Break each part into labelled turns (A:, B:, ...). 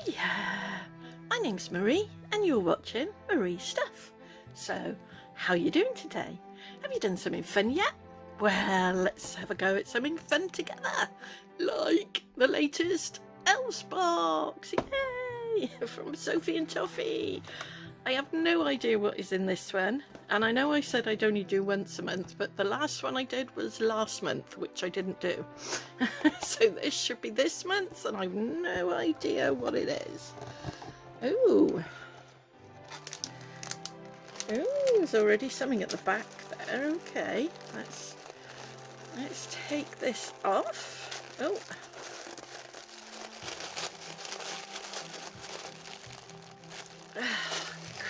A: Hiya! My name's Marie and you're watching Marie's Stuff. So, how are you doing today? Have you done something fun yet? Well, let's have a go at something fun together. Like the latest Elves box! Yay! From Sophie and Toffee. I have no idea what is in this one. And I know I said I'd only do once a month, but the last one I did was last month, which I didn't do. So this should be this month, and I've no idea what it is. Ooh. Ooh, there's already something at the back there. Okay, let's take this off. Oh.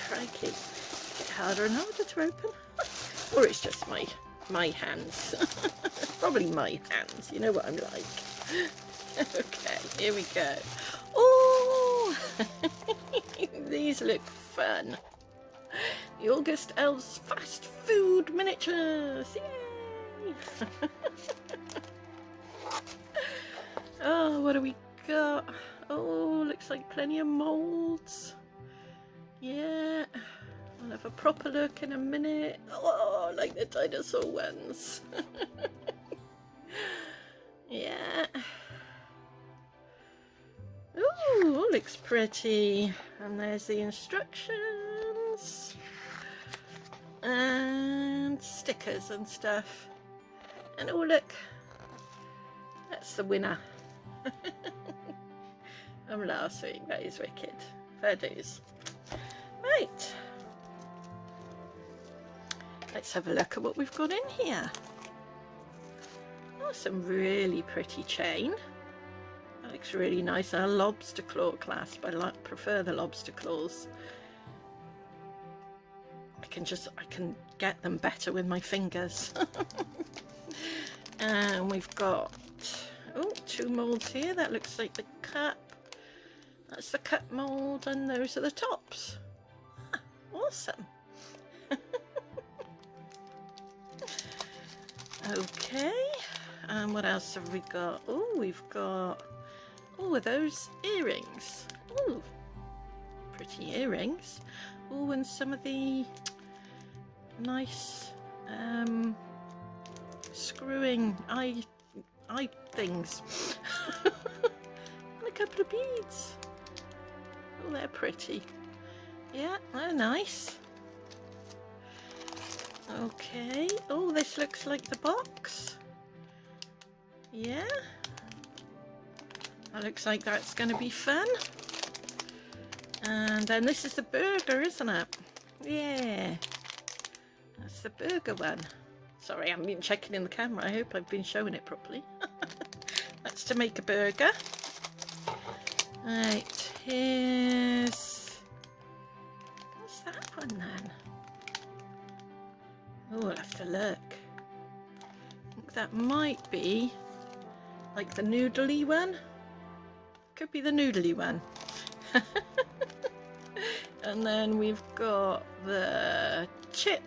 A: Crikey. It's a bit harder and harder to open. Or it's just my hands. Probably my hands. You know what I'm like. Okay, here we go. Oh! These look fun. The August Elves fast food miniatures. Yay! Oh, what do we got? Oh, looks like plenty of moulds. Yeah, I'll have a proper look in a minute. Oh, like the dinosaur ones. Yeah. Ooh, looks pretty. And there's the instructions. And stickers and stuff. And oh, look. That's the winner. I'm laughing. That is wicked. Fair dues. Right, let's have a look at what we've got in here. Oh, some really pretty chain. That looks really nice. And a lobster claw clasp. I prefer the lobster claws. I can get them better with my fingers. And we've got two moulds here. That looks like the cup. That's the cup mould, and those are the tops. Awesome. Okay, and what else have we got? Oh, we've got those earrings. Oh, pretty earrings. Oh, and some of the nice screwing eye things. And a couple of beads. Oh, they're pretty. Yeah, they're nice. Okay. Oh, this looks like the box. Yeah. That looks like that's going to be fun. And then this is the burger, isn't it? Yeah. That's the burger one. Sorry, I haven't been checking in the camera. I hope I've been showing it properly. That's to make a burger. Right, here's... What's that one then? Oh, I'll have to look. I think that might be like the noodly one. Could be the noodly one. And then we've got the chip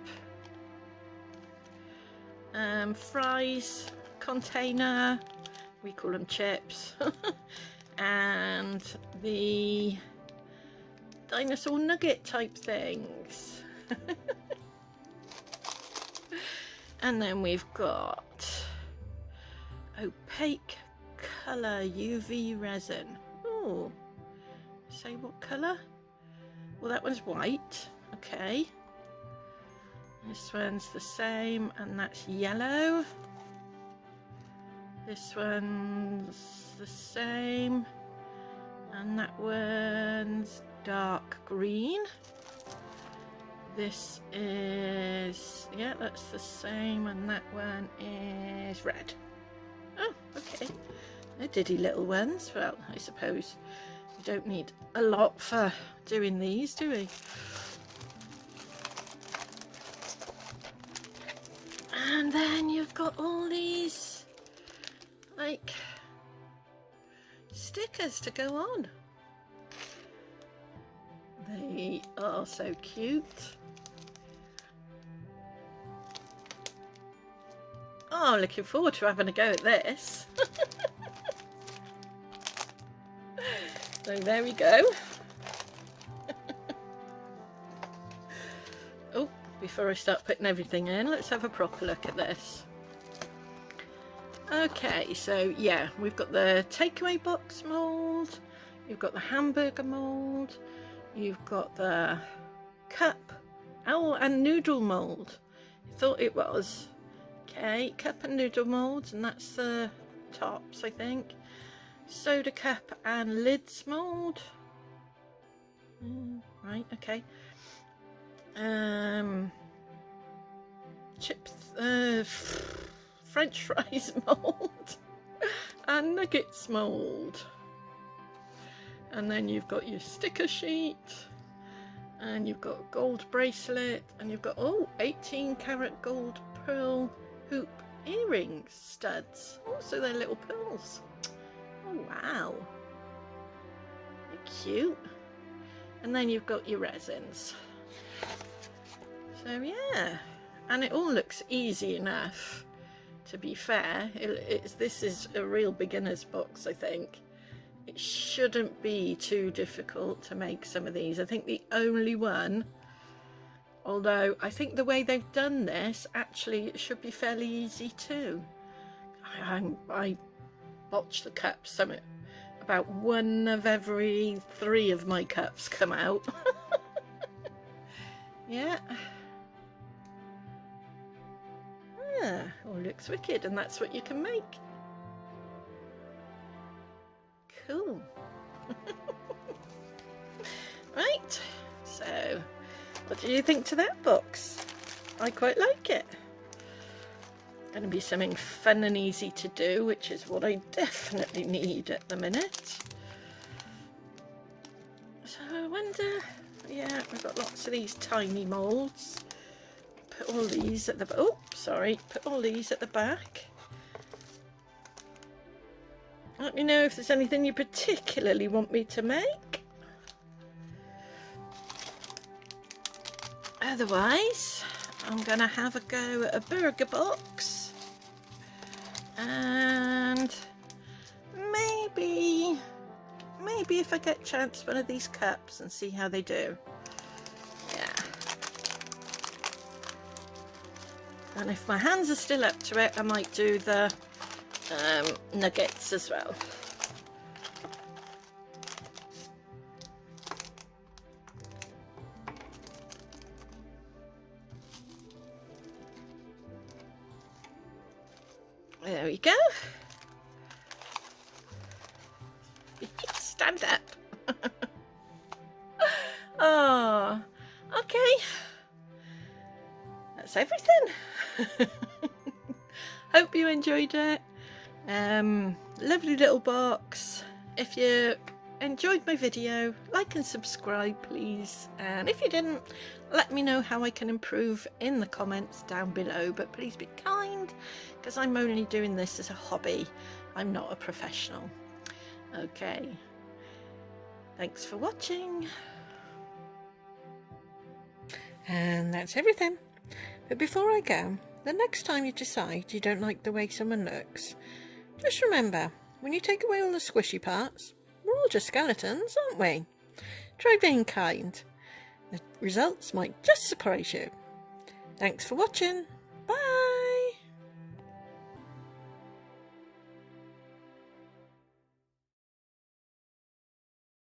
A: fries container. We call them chips. And the dinosaur nugget type things. And then we've got opaque colour UV resin. Oh, say what colour? Well, that one's white. Okay. This one's the same, and that's yellow. This one's the same, and that one's dark green. This is, yeah, that's the same, and that one is red. Oh, okay. They're diddy little ones. Well, I suppose we don't need a lot for doing these, do we? And then you've got all these, like, stickers to go on. They are so cute. Oh, I'm looking forward to having a go at this. So there we go. Oh, before I start putting everything in, let's have a proper look at this. Okay, so yeah, we've got the takeaway box mould, you've got the hamburger mould, you've got the cup, and noodle mould. I thought it was. Okay, cup and noodle moulds, and that's the tops, I think. Soda cup and lids mould. Right, okay. Chips, French fries mould and nuggets mould. And then you've got your sticker sheet, and you've got gold bracelet, and you've got 18 karat gold pearl hoop earrings studs. Oh, so they're little pearls. Oh wow, they're cute. And then you've got your resins. So yeah, and it all looks easy enough, to be fair. This is a real beginner's box, I think. It shouldn't be too difficult to make some of these. I think the only one, although I think the way they've done this, actually it should be fairly easy too. I botched the cups. About one of every 3 of my cups come out. Yeah. All looks wicked, and that's what you can make. Cool. Right, so what do you think to that box? I quite like it. Going to be something fun and easy to do, which is what I definitely need at the minute. So I wonder, yeah, we've got lots of these tiny moulds. Put all these at the, put all these at the back. Let me know if there's anything you particularly want me to make. Otherwise, I'm going to have a go at a burger box. And maybe if I get a chance, one of these cups and see how they do. Yeah. And if my hands are still up to it, I might do the nuggets as well. There we go. Stand up. Oh, okay. That's everything. Hope you enjoyed it. Lovely little box. If you enjoyed my video, like and subscribe please, and if you didn't, let me know how I can improve in the comments down below, but please be kind, because I'm only doing this as a hobby. I'm not a professional. Okay, thanks for watching, and that's everything. But before I go, the next time you decide you don't like the way someone looks, just remember, when you take away all the squishy parts, we're all just skeletons, aren't we? Try being kind. The results might just surprise you. Thanks for watching.